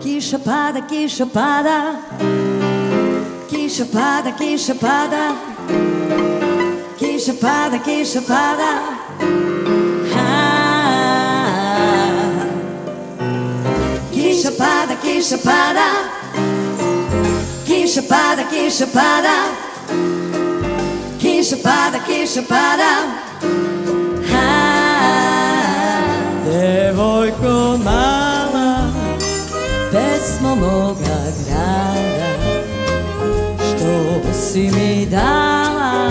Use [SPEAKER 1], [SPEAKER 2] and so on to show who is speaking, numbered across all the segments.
[SPEAKER 1] Kiša pada, kiša pada, kiša pada, kiša pada, kiša pada, kiša pada. Kiša pada, kiša pada, kiša pada, kiša pada, kiša pada, kiša pada. Devojko mala, pesmo moga grada, što si mi dala,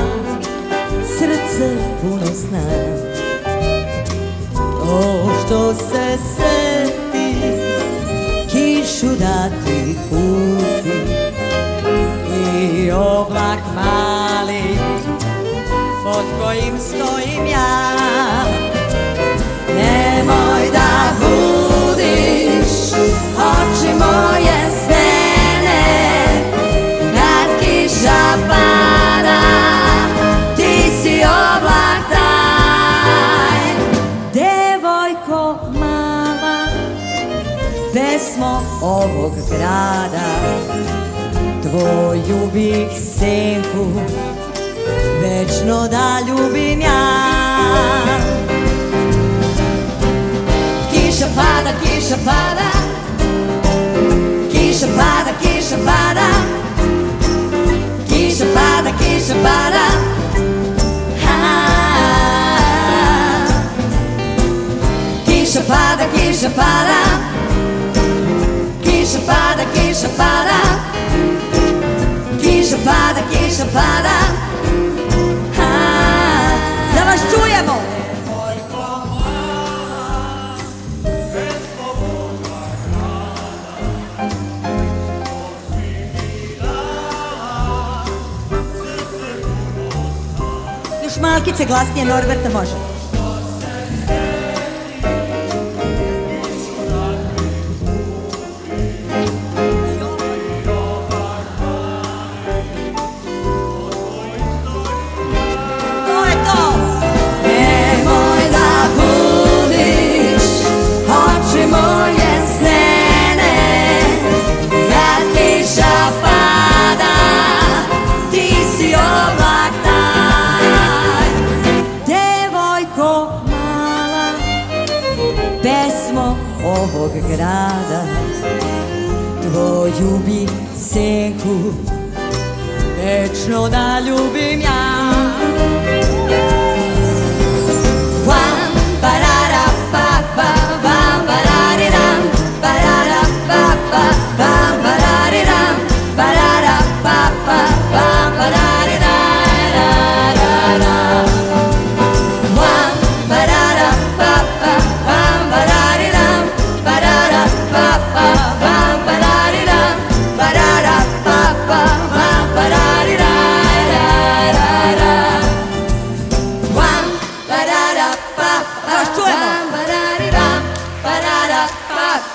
[SPEAKER 1] srce puno sna. To što se seti, kišu da ti puti i oblak mali pod kojim stojim ja. Nemoj da budiš oči moje stene, kad kiša pada, ti si oblak taj. Devojko mala, pesmo ovog grada, tvoju bih senku večno da ljubim ja. Kiša pada, kiša pada, kiša pada, kiša pada, kiša pada, kiša pada. Kiša pada, kiša pada, kiša pada, kiša pada, kiša pada, kiša pada. Da vas čujemo! Još malkice glasnije, Norberta, može. Ovog grada, tvoju bih senku večno da ljubim ja. Vam, barara, pa, pa, vam, barariram, barara, pa, pa, vam, barariram, barara, pa, pa, vam, barariram.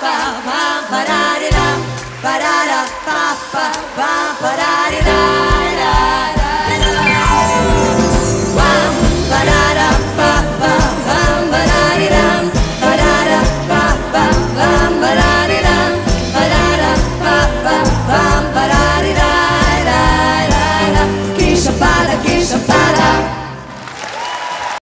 [SPEAKER 1] Pa,